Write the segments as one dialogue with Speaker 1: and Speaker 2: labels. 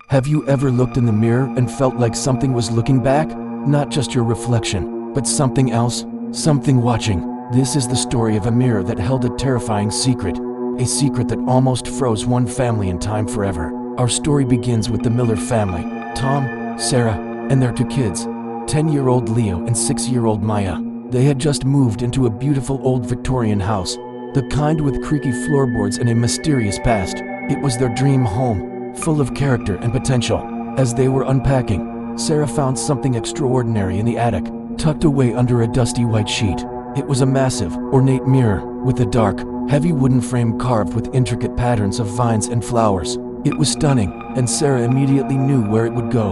Speaker 1: Have you ever looked in the mirror and felt like something was looking back? Not just your reflection, but something else, something watching. This is the story of a mirror that held a terrifying secret, a secret that almost froze one family in time forever. Our story begins with the Miller family, Tom, Sarah, and their 2 kids, 10-year-old Leo and 6-year-old Maya. They had just moved into a beautiful old Victorian house, the kind with creaky floorboards and a mysterious past. It was their dream home, full of character and potential. As they were unpacking, Sarah found something extraordinary in the attic, tucked away under a dusty white sheet. It was a massive, ornate mirror, with a dark, heavy wooden frame carved with intricate patterns of vines and flowers. It was stunning, and Sarah immediately knew where it would go.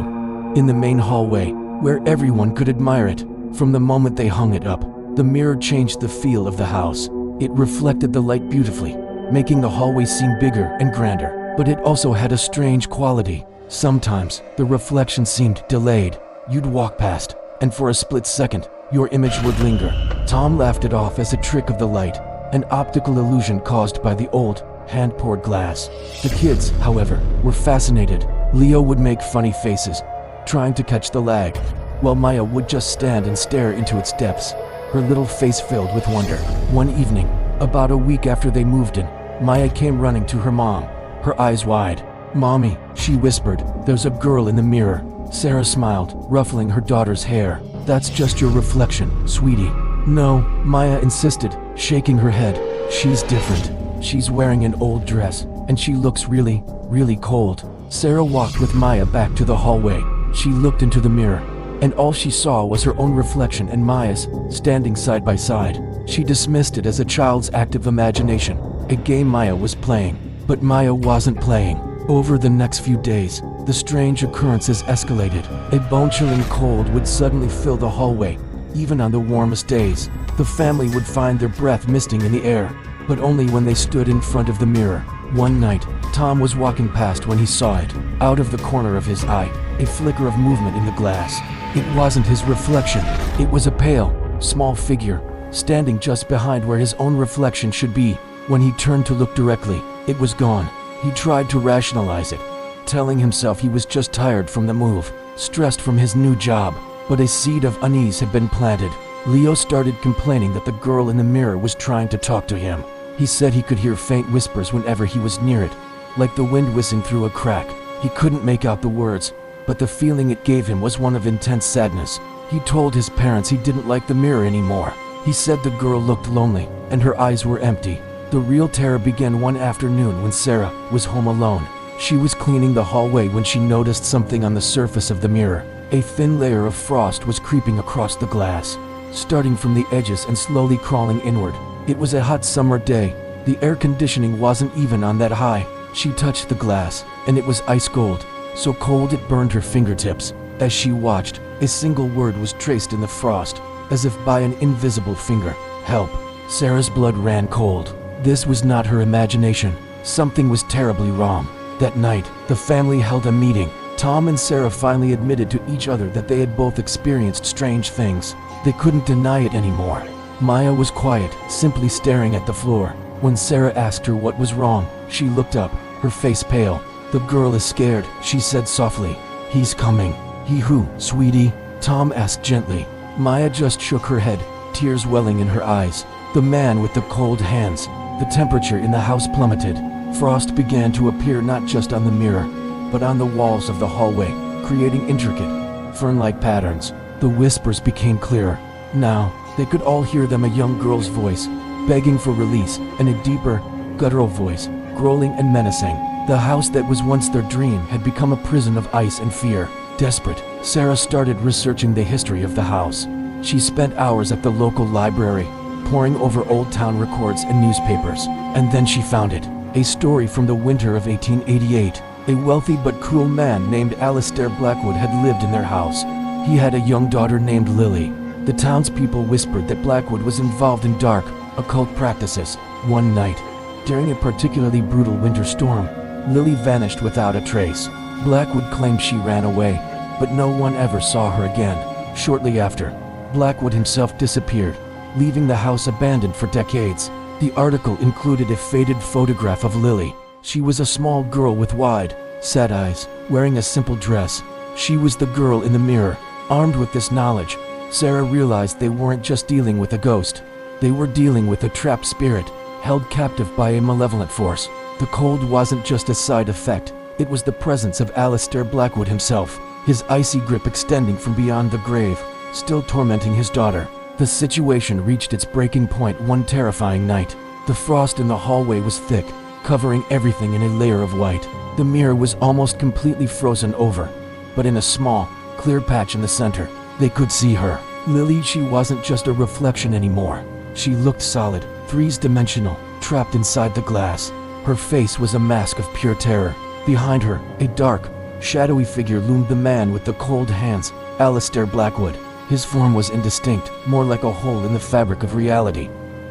Speaker 1: In the main hallway, where everyone could admire it. From the moment they hung it up, the mirror changed the feel of the house. It reflected the light beautifully, making the hallway seem bigger and grander. But it also had a strange quality. Sometimes, the reflection seemed delayed. You'd walk past, and for a split second, your image would linger. Tom laughed it off as a trick of the light, an optical illusion caused by the old, hand-poured glass. The kids, however, were fascinated. Leo would make funny faces, trying to catch the lag, while Maya would just stand and stare into its depths, her little face filled with wonder. One evening, about a week after they moved in, Maya came running to her mom, her eyes wide. "Mommy," she whispered, "there's a girl in the mirror." Sarah smiled, ruffling her daughter's hair. "That's just your reflection, sweetie." "No," Maya insisted, shaking her head. "She's different. She's wearing an old dress, and she looks really, really cold." Sarah walked with Maya back to the hallway. She looked into the mirror, and all she saw was her own reflection and Maya's, standing side by side. She dismissed it as a child's active imagination, a game Maya was playing. But Maya wasn't playing. Over the next few days, the strange occurrences escalated. A bone-chilling cold would suddenly fill the hallway. Even on the warmest days, the family would find their breath misting in the air, but only when they stood in front of the mirror. One night, Tom was walking past when he saw it. Out of the corner of his eye, a flicker of movement in the glass. It wasn't his reflection. It was a pale, small figure, standing just behind where his own reflection should be. When he turned to look directly, it was gone. He tried to rationalize it, telling himself he was just tired from the move, stressed from his new job. But a seed of unease had been planted. Leo started complaining that the girl in the mirror was trying to talk to him. He said he could hear faint whispers whenever he was near it, like the wind whistling through a crack. He couldn't make out the words, but the feeling it gave him was one of intense sadness. He told his parents he didn't like the mirror anymore. He said the girl looked lonely, and her eyes were empty. The real terror began one afternoon when Sarah was home alone. She was cleaning the hallway when she noticed something on the surface of the mirror. A thin layer of frost was creeping across the glass, starting from the edges and slowly crawling inward. It was a hot summer day. The air conditioning wasn't even on that high. She touched the glass, and it was ice cold, so cold it burned her fingertips. As she watched, a single word was traced in the frost, as if by an invisible finger. "Help." Sarah's blood ran cold. This was not her imagination. Something was terribly wrong. That night, the family held a meeting. Tom and Sarah finally admitted to each other that they had both experienced strange things. They couldn't deny it anymore. Maya was quiet, simply staring at the floor. When Sarah asked her what was wrong, she looked up, her face pale. "The girl is scared," she said softly. "He's coming." "He who, sweetie?" Tom asked gently. Maya just shook her head, tears welling in her eyes. "The man with the cold hands." The temperature in the house plummeted. Frost began to appear not just on the mirror, but on the walls of the hallway, creating intricate, fern-like patterns. The whispers became clearer. Now, they could all hear them, a young girl's voice, begging for release, and a deeper, guttural voice, growling and menacing. The house that was once their dream had become a prison of ice and fear. Desperate, Sarah started researching the history of the house. She spent hours at the local library, poring over old town records and newspapers. And then she found it. A story from the winter of 1888. A wealthy but cruel man named Alistair Blackwood had lived in their house. He had a young daughter named Lily. The townspeople whispered that Blackwood was involved in dark, occult practices. One night, during a particularly brutal winter storm, Lily vanished without a trace. Blackwood claimed she ran away, but no one ever saw her again. Shortly after, Blackwood himself disappeared, leaving the house abandoned for decades. The article included a faded photograph of Lily. She was a small girl with wide, sad eyes, wearing a simple dress. She was the girl in the mirror. Armed with this knowledge, Sarah realized they weren't just dealing with a ghost. They were dealing with a trapped spirit, held captive by a malevolent force. The cold wasn't just a side effect, it was the presence of Alistair Blackwood himself, his icy grip extending from beyond the grave, still tormenting his daughter. The situation reached its breaking point one terrifying night. The frost in the hallway was thick, covering everything in a layer of white. The mirror was almost completely frozen over, but in a small, clear patch in the center, they could see her. Lily, she wasn't just a reflection anymore. She looked solid, three-dimensional, trapped inside the glass. Her face was a mask of pure terror. Behind her, a dark, shadowy figure loomed, the man with the cold hands, Alistair Blackwood. His form was indistinct, more like a hole in the fabric of reality.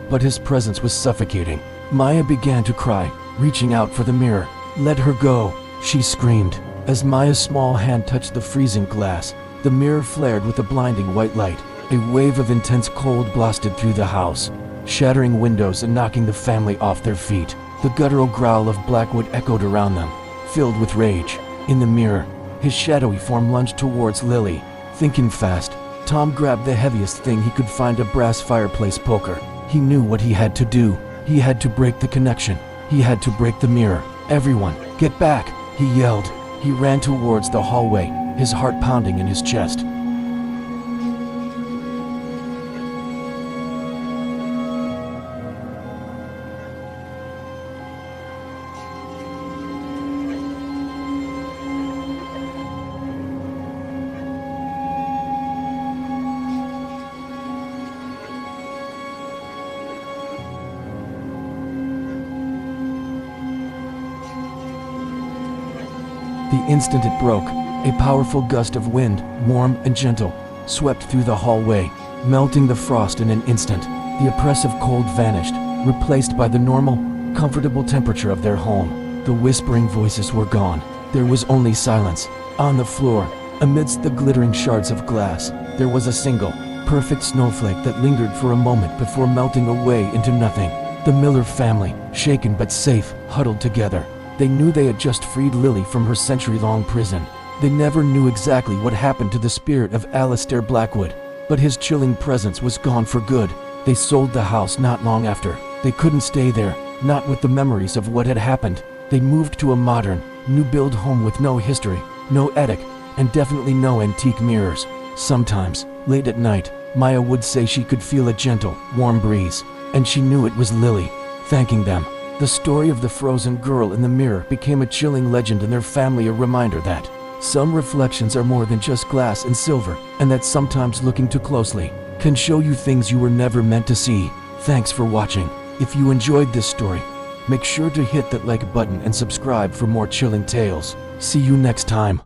Speaker 1: But his presence was suffocating. Maya began to cry, reaching out for the mirror. "Let her go," she screamed. As Maya's small hand touched the freezing glass, the mirror flared with a blinding white light. A wave of intense cold blasted through the house, shattering windows and knocking the family off their feet. The guttural growl of Blackwood echoed around them, filled with rage. In the mirror, his shadowy form lunged towards Lily. Thinking fast, Tom grabbed the heaviest thing he could find, a brass fireplace poker. He knew what he had to do. He had to break the connection. He had to break the mirror. "Everyone, get back!" he yelled. He ran towards the hallway, his heart pounding in his chest. The instant it broke, a powerful gust of wind, warm and gentle, swept through the hallway, melting the frost in an instant. The oppressive cold vanished, replaced by the normal, comfortable temperature of their home. The whispering voices were gone. There was only silence. On the floor, amidst the glittering shards of glass, there was a single, perfect snowflake that lingered for a moment before melting away into nothing. The Miller family, shaken but safe, huddled together. They knew they had just freed Lily from her century-long prison. They never knew exactly what happened to the spirit of Alistair Blackwood, but his chilling presence was gone for good. They sold the house not long after. They couldn't stay there, not with the memories of what had happened. They moved to a modern, new-build home with no history, no attic, and definitely no antique mirrors. Sometimes, late at night, Maya would say she could feel a gentle, warm breeze, and she knew it was Lily, thanking them. The story of the frozen girl in the mirror became a chilling legend in their family, a reminder that some reflections are more than just glass and silver, and that sometimes looking too closely can show you things you were never meant to see. Thanks for watching. If you enjoyed this story, make sure to hit that like button and subscribe for more chilling tales. See you next time.